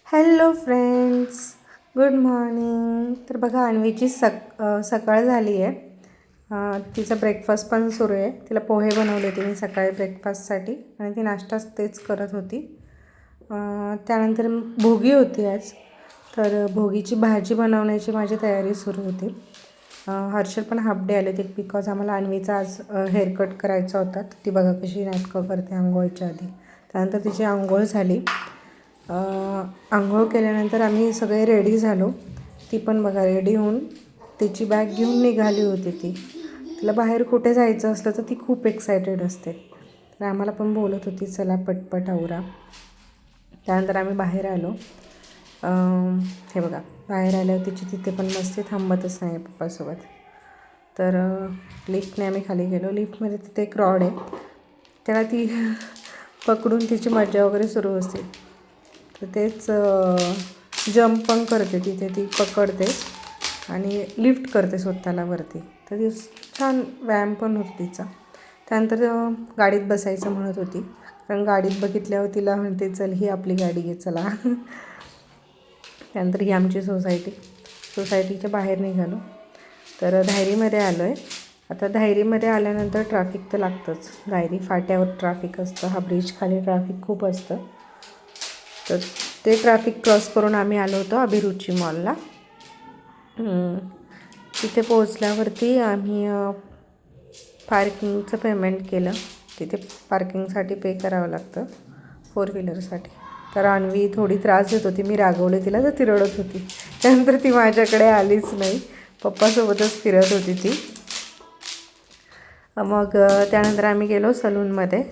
Hello friends, good morning. तर बघा अन्वीची सकाळ झाली आहे. तिचा ब्रेकफास्ट पण सुरू आहे. तिला पोहे बनवले होते मी सकाळी ब्रेकफास्टसाठी आणि ती नाश्ताच तेच करत होती. त्यानंतर भोगी होती आज, तर भोगीची भाजी बनवण्याची माझी तयारी सुरू होती. हर्षल पण हाफ डे आले होते बिकॉज आम्हाला अन्वीचा आज हेअरकट करायचा होता. ती बघा कशी नाटकं करते आंघोळच्या आधी. त्यानंतर तिची आंघोळ झाली. आंघोळ केल्यानंतर आम्ही सगळे रेडी झालो. ती पण बघा रेडी होऊन तिची बॅग घेऊन निघाली होती. तिला बाहेर कुठे जायचं असलं तर ती खूप एक्सायटेड असते. तर आम्हाला पण बोलत होती चला पटपट आवरा. त्यानंतर आम्ही बाहेर आलो. हे बघा बाहेर आल्यावर तिची तिथे पण मस्ती थांबतच नाही पप्पासोबत. तर लिफ्टने आम्ही खाली गेलो. लिफ्टमध्ये तिथे एक रॉड आहे, त्याला ती पकडून तिची मजा वगैरे सुरू असते. तर तेच जंप पण करते तिथे, ती पकडते आणि लिफ्ट करते स्वतःला वरती. तर ती छान व्यायाम पण होतो तिचा. त्यानंतर गाडीत बसायचं म्हणत होती, कारण गाडीत बघितल्यावर तिला म्हणते चल ही आपली गाडी घे चला. त्यानंतर ही आमची सोसायटीच्या बाहेर निघालो. तर धायरीमध्ये आलो आहे. आता धायरीमध्ये आल्यानंतर ट्रॅफिक तर लागतंच. धायरी फाट्यावर ट्रॅफिक असतं, हा ब्रिज खाली ट्रॅफिक खूप असतं. तर ते ट्रॅफिक क्रॉस करून आम्ही आलो होतो अभिरुची मॉलला. तिथे पोहोचल्यावरती आम्ही पार्किंगचं पेमेंट केलं. तिथे पार्किंगसाठी पे करावं लागतं 4 व्हीलरसाठी. तर अन्वी थोडी त्रास देत होती, मी रागवले तिला तर ती रडत होती. त्यानंतर ती माझ्याकडे आलीच नाही, पप्पासोबतच फिरत होती ती. मग त्यानंतर आम्ही गेलो सलूनमध्ये,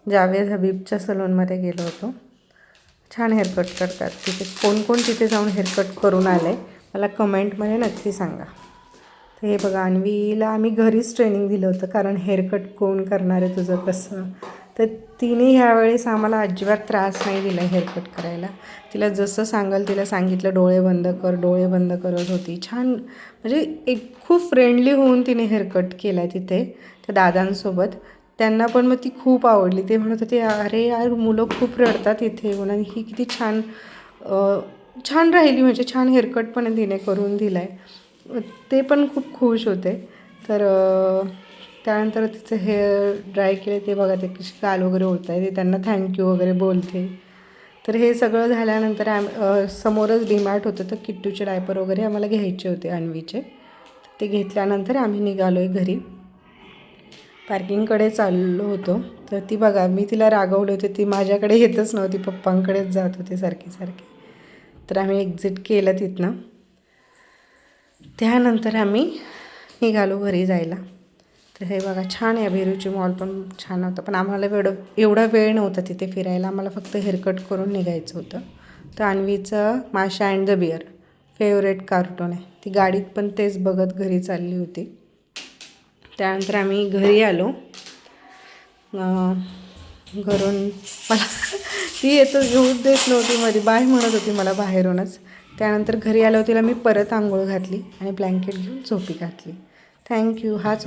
जावेद हबीबच्या सलूनमध्ये गेलो होतो. छान हेअरकट करतात तिथे. कोण कोण तिथे जाऊन हेअरकट करून आले मला कमेंटमध्ये नक्की सांगा. तर हे बघा अन्वीला आम्ही घरीच ट्रेनिंग दिलं होतं, कारण हेअरकट कोण करणार आहे तुझं कसं. तर तिने ह्यावेळेस आम्हाला अजिबात त्रास नाही दिला हेअरकट करायला. तिला जसं सांगाल तिला सांगितलं, डोळे बंद करत होती. छान म्हणजे एक खूप फ्रेंडली होऊन तिने हेअरकट केला आहे तिथे त्या दादांसोबत. त्यांना पण मग ती खूप आवडली. ते म्हणत होते अरे यार मुलं खूप रडतात इथे येऊन आणि ही किती छान राहिली, म्हणजे छान हेअरकट पण तिने करून दिला आहे. ते पण खूप खुश होते. तर त्यानंतर तिचं हेअर ड्राय केले ते बघा, ते कशी गाल वगैरे ओळत आहे, ते त्यांना थँक्यू वगैरे बोलते. तर हे सगळं झाल्यानंतर समोरच डीमार्ट होतं, तर किट्टूचे डायपर वगैरे आम्हाला घ्यायचे होते अन्वीचे. ते घेतल्यानंतर आम्ही निघालो आहे घरी. पार्किंगकडे चाललो होतो. तर ती बघा मी तिला रागवले होते, ती माझ्याकडे येतच नव्हती, पप्पांकडेच जात होते सारखी. तर आम्ही एक्झिट केलं तिथनं. त्यानंतर आम्ही निघालो घरी जायला. तर हे बघा छान आहे, अभिरुची मॉल पण छान होतं, पण आम्हाला एवढा वेळ नव्हता तिथे फिरायला. आम्हाला फक्त हेअरकट करून निघायचं होतं. तर अन्वीचं Masha and the bear favourite cartoon आहे, ती गाडीत पण तेच बघत घरी चालली होती. त्यानंतर आम्ही घरी आलो. घरून मला ती येऊच देत नव्हती, मध्ये बाय म्हणत होती मला बाहेरूनच. त्यानंतर घरी आलो, तिला मी परत आंघोळ घातली आणि ब्लँकेट घेऊन झोपी घातली. थँक्यू. हाच होता